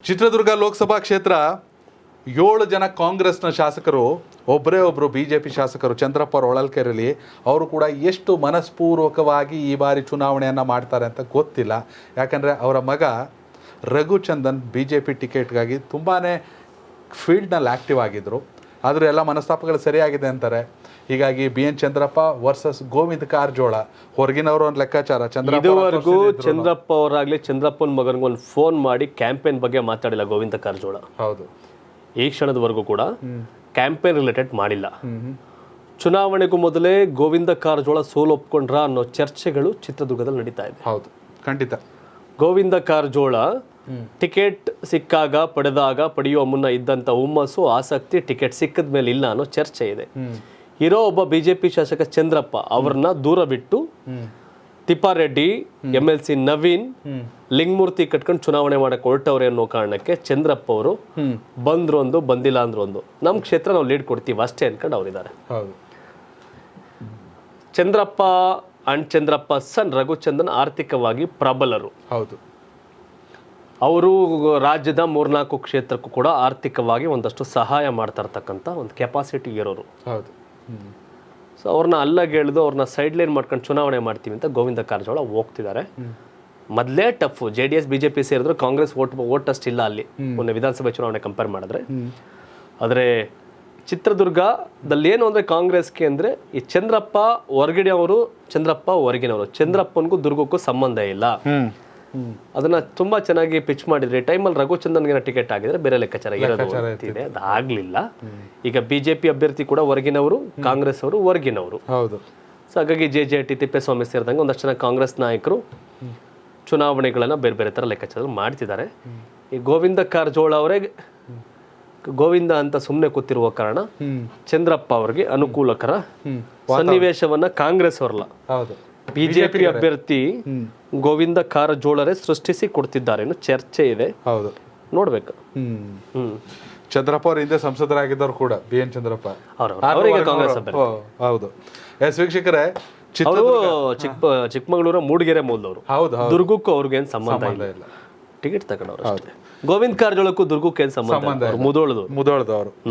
ಚಿತ್ರದುರ್ಗ ಲೋಕಸಭಾ ಕ್ಷೇತ್ರ 7 ಜನ ಕಾಂಗ್ರೆಸ್ನ ಶಾಸಕರು, ಒಬ್ಬರು BJP ಶಾಸಕರು ಚಂದ್ರಪ್ಪ ಅವರ ಹೊಳಲ್ಕೆರೆಯಲ್ಲಿ ಅವರು ಕೂಡ ಎಷ್ಟು ಮನಸ್ಪೂರ್ವಕವಾಗಿ ಈ ಬಾರಿ ಚುನಾವಣೆಯನ್ನು ಮಾಡ್ತಾರೆ ಅಂತ ಗೊತ್ತಿಲ್ಲ. ಯಾಕಂದರೆ ಅವರ ಮಗ ರಘುಚಂದನ್ BJP ಟಿಕೆಟ್ಗಾಗಿ ತುಂಬಾ ಫೀಲ್ಡ್ನಲ್ಲಿ ಆ್ಯಕ್ಟಿವ್ ಆಗಿದ್ದರು. ಆದರೂ ಎಲ್ಲ ಮನಸ್ತಾಪಗಳು ಸರಿಯಾಗಿದೆ ಅಂತಾರೆ. ಹೀಗಾಗಿ BN ಚಂದ್ರಪ್ಪ ವರ್ಸಸ್ ಗೋವಿಂದ ಕಾರಜೋಳ, ಹೊರಗಿನವರು ಒಂದು ಲೆಕ್ಕಾಚಾರ. ಇದುವರೆಗೂ ಚಂದ್ರಪ್ಪ ಅವರಾಗಲಿ ಚಂದ್ರಪ್ಪನ ಮಗನಿಗೆ ಒಂದು ಫೋನ್ ಮಾಡಿ ಕ್ಯಾಂಪೇನ್ ಬಗ್ಗೆ ಮಾತಾಡಿಲ್ಲ ಗೋವಿಂದ ಕಾರಜೋಳ. ಹೌದು, ಈ ಕ್ಷಣದವರೆಗೂ ಕೂಡ ಕ್ಯಾಂಪೇನ್ ರಿಲೇಟೆಡ್ ಮಾಡಿಲ್ಲ. ಚುನಾವಣೆಗೂ ಮೊದಲೇ ಗೋವಿಂದ ಕಾರಜೋಳ ಸೋಲು ಒಪ್ಕೊಂಡ್ರ ಅನ್ನೋ ಚರ್ಚೆಗಳು ಚಿತ್ರದುರ್ಗದಲ್ಲಿ ನಡೀತಾ ಇದೆ. ಹೌದು, ಖಂಡಿತ. ಗೋವಿಂದ ಕಾರಜೋಳ ಟಿಕೆಟ್ ಸಿಕ್ಕಾಗ ಪಡೆಯುವ ಮುನ್ನ ಇದ್ದಂಥ ಹುಮ್ಮಸ್ಸು, ಆಸಕ್ತಿ ಟಿಕೆಟ್ ಸಿಕ್ಕದ ಮೇಲೆ ಇಲ್ಲ ಅನ್ನೋ ಚರ್ಚೆ ಇದೆ. ಇರೋ ಒಬ್ಬ BJP ಶಾಸಕ ಚಂದ್ರಪ್ಪ ಅವ್ರನ್ನ ದೂರ ಬಿಟ್ಟು ತಿಪ್ಪಾರೆಡ್ಡಿ, MLC ನವೀನ್, ಲಿಂಗಮೂರ್ತಿ ಕಟ್ಕೊಂಡು ಚುನಾವಣೆ ಮಾಡಕ್ಕೆ ಹೊರಟವ್ರೆ ಅನ್ನೋ ಕಾರಣಕ್ಕೆ ಚಂದ್ರಪ್ಪ ಅವರು ಬಂದ್ರು ಒಂದು, ಬಂದಿಲ್ಲ ಅಂದ್ರು ಒಂದು, ನಮ್ಮ ಕ್ಷೇತ್ರ ನಾವು ಲೀಡ್ ಕೊಡ್ತೀವಿ ಅಷ್ಟೇ ಅನ್ಕೊಂಡು ಅವರಿದ್ದಾರೆ. ಚಂದ್ರಪ್ಪ ಅಂಡ್ ಚಂದ್ರಪ್ಪ ಸನ್ ರಘುಚಂದನ್ ಆರ್ಥಿಕವಾಗಿ ಪ್ರಬಲರು. ಹೌದು, ಅವರು ರಾಜ್ಯದ 3-4 ಕ್ಷೇತ್ರಕ್ಕೂ ಕೂಡ ಆರ್ಥಿಕವಾಗಿ ಒಂದಷ್ಟು ಸಹಾಯ ಮಾಡ್ತಾ ಇರ್ತಕ್ಕಂಥ ಒಂದು ಕೆಪಾಸಿಟಿ ಇರೋರು. ಹೌದು. ಸೊ ಅವ್ರನ್ನ ಅಲ್ಲಗೆಳೆದು ಅವ್ರನ್ನ ಸೈಡ್ ಲೈನ್ ಮಾಡ್ಕೊಂಡು ಚುನಾವಣೆ ಮಾಡ್ತೀವಿ ಅಂತ ಗೋವಿಂದ ಕಾರಜೋಳ ಹೋಗ್ತಿದ್ದಾರೆ. ಮೊದಲೇ ಟಫ್. JDS BJP ಸೇರಿದ್ರು, ಕಾಂಗ್ರೆಸ್ ಓಟ್ ಅಷ್ಟಿಲ್ಲ ಅಲ್ಲಿ ಮೊನ್ನೆ ವಿಧಾನಸಭೆ ಚುನಾವಣೆ ಕಂಪೇರ್ ಮಾಡಿದ್ರೆ. ಆದರೆ ಚಿತ್ರದುರ್ಗದಲ್ಲಿ ಏನು ಅಂದರೆ ಕಾಂಗ್ರೆಸ್ಗೆ ಅಂದರೆ ಈ ಚಂದ್ರಪ್ಪ ಹೊರಗಿನವರು, ಚಂದ್ರಪ್ಪ ಹೊರಗಿನವರು, ಚಂದ್ರಪ್ಪನಿಗೂ ದುರ್ಗಕ್ಕೂ ಸಂಬಂಧ ಇಲ್ಲ. ಅದನ್ನ ತುಂಬಾ ಚೆನ್ನಾಗಿ ಪಿಚ್ ಮಾಡಿದ್ರೆ ಟೈಮಲ್ಲಿ ರಘುಚಂದನ್ಗೆ ಟಿಕೆಟ್ ಆಗಿದ್ರೆ ಬೇರೆ ಲೆಕ್ಕಾಚಾರ ಇದೆ. ಅದಾಗ್ಲಿಲ್ಲ. ಈಗ BJP ಅಭ್ಯರ್ಥಿ ಕೂಡ ಹೊರಗಿನವರು, ಕಾಂಗ್ರೆಸ್ ಅವರು ಹೊರಗಿನವರು. ಹೌದು. ಸೊ ಹಾಗಾಗಿ JJT ತಿಪ್ಪೇಸ್ವಾಮಿ ಸೇರಿದಂಗೆ ಒಂದಷ್ಟು ಜನ ಕಾಂಗ್ರೆಸ್ ನಾಯಕರು ಚುನಾವಣೆಗಳನ್ನ ಬೇರೆ ಬೇರೆ ತರ ಲೆಕ್ಕಾಚಾರ ಮಾಡ್ತಿದ್ದಾರೆ. ಈ ಗೋವಿಂದ ಕಾರಜೋಳ ಅವರೇ ಗೋವಿಂದ ಅಂತ ಸುಮ್ಮನೆ ಕೂತಿರುವ ಕಾರಣ ಚಂದ್ರಪ್ಪ ಅವರಿಗೆ ಅನುಕೂಲಕರ ಸನ್ನಿವೇಶವನ್ನ ಕಾಂಗ್ರೆಸ್ ಅವರಲ್ಲ, BJP ಅಭ್ಯರ್ಥಿ ಗೋವಿಂದ ಕಾರಜೋಳರೇ ಸೃಷ್ಟಿಸಿ ಕೊಡ್ತಿದ್ದಾರೆ ಅನ್ನೋ ಚರ್ಚೆ ಇದೆ. ಹೌದು, ನೋಡ್ಬೇಕು. ಚಂದ್ರಪ್ಪ ಅವ್ರ ಹಿಂದೆ ಸಂಸದರಾಗಿದ್ದವ್ರು ಕೂಡ BN ಚಂದ್ರಪ್ಪ ಅವರಿಗೆ ಕಾಂಗ್ರೆಸ್ ಅಭ್ಯರ್ಥಿ. ಹೌದು. ವೀಕ್ಷಕರೇ, ಅವರು ಚಿಕ್ಕಮಗಳೂರ ಮೂಡಿಗೆರೆ ಮೂಲದವರು. ಹೌದು. ದುರ್ಗಕ್ಕೂ ಅವ್ರಿಗೇನು ಸಂಬಂಧ ಇಲ್ಲ. ಟಿಕೆಟ್ ತಗೊಂಡವ್ರು ಅಷ್ಟೇ. ಗೋವಿಂದ ಕಾರಜೋಳಕ್ಕೂ ದುರ್ಗಕ್ಕೂ ಏನು ಸಂಬಂಧ? ಮುದೋಳದವರು.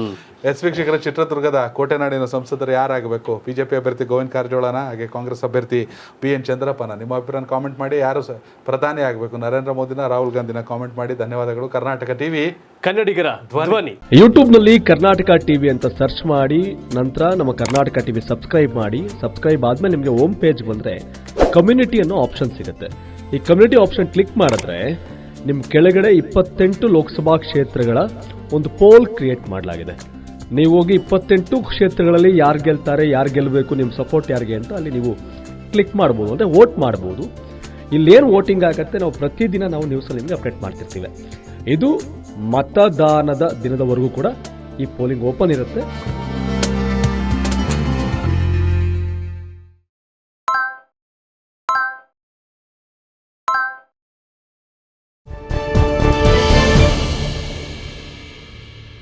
ವೀಕ್ಷಕರ, ಚಿತ್ರದುರ್ಗದ ಕೋಟೆನಾಡಿನ ಸಂಸದರು ಯಾರಾಗಬೇಕು? BJP ಅಭ್ಯರ್ಥಿ ಗೋವಿಂದ ಕಾರಜೋಳನ, ಹಾಗೆ ಕಾಂಗ್ರೆಸ್ ಅಭ್ಯರ್ಥಿ BN ಚಂದ್ರಪ್ಪನ? ನಿಮ್ಮ ಅಭಿಪ್ರಾಯ ಕಾಮೆಂಟ್ ಮಾಡಿ. ಯಾರು ಪ್ರಧಾನಿ ಆಗಬೇಕು, ನರೇಂದ್ರ ಮೋದಿನ, ರಾಹುಲ್ ಗಾಂಧಿನ? ಕಾಮೆಂಟ್ ಮಾಡಿ. ಧನ್ಯವಾದಗಳು. ಕರ್ನಾಟಕ ಟಿವಿ, ಕನ್ನಡಿಗರ ಧ್ವನಿ. ಯೂಟ್ಯೂಬ್ನಲ್ಲಿ ಕರ್ನಾಟಕ ಟಿವಿ ಅಂತ ಸರ್ಚ್ ಮಾಡಿ, ನಂತರ ನಮ್ಮ ಕರ್ನಾಟಕ ಟಿವಿ ಸಬ್ಸ್ಕ್ರೈಬ್ ಮಾಡಿ. ಸಬ್ಸ್ಕ್ರೈಬ್ ಆದ್ಮೇಲೆ ನಿಮಗೆ ಹೋಮ್ ಪೇಜ್ ಬಂದ್ರೆ ಕಮ್ಯುನಿಟಿ ಅನ್ನೋ ಆಪ್ಷನ್ ಸಿಗುತ್ತೆ. ಈ ಕಮ್ಯುನಿಟಿ ಆಪ್ಷನ್ ಕ್ಲಿಕ್ ಮಾಡಿದ್ರೆ ನಿಮ್ಮ ಕೆಳಗಡೆ 28 ಲೋಕಸಭಾ ಕ್ಷೇತ್ರಗಳ ಒಂದು ಪೋಲ್ ಕ್ರಿಯೇಟ್ ಮಾಡಲಾಗಿದೆ. ನೀವು ಹೋಗಿ 28 ಕ್ಷೇತ್ರಗಳಲ್ಲಿ ಯಾರು ಗೆಲ್ತಾರೆ, ಯಾರು ಗೆಲ್ಲಬೇಕು, ನಿಮ್ಮ ಸಪೋರ್ಟ್ ಯಾರಿಗೆ ಅಂತ ಅಲ್ಲಿ ನೀವು ಕ್ಲಿಕ್ ಮಾಡ್ಬೋದು, ಅಂದರೆ ವೋಟ್ ಮಾಡ್ಬೋದು. ಇಲ್ಲೇನು ವೋಟಿಂಗ್ ಆಗುತ್ತೆ ನಾವು ಪ್ರತಿದಿನ ನಾವು ನ್ಯೂಸಲ್ಲಿ ನಿಮಗೆ ಅಪ್ಡೇಟ್ ಮಾಡ್ತಿರ್ತೀವಿ. ಇದು ಮತದಾನದ ದಿನದವರೆಗೂ ಕೂಡ ಈ ಪೋಲಿಂಗ್ ಓಪನ್ ಇರುತ್ತೆ.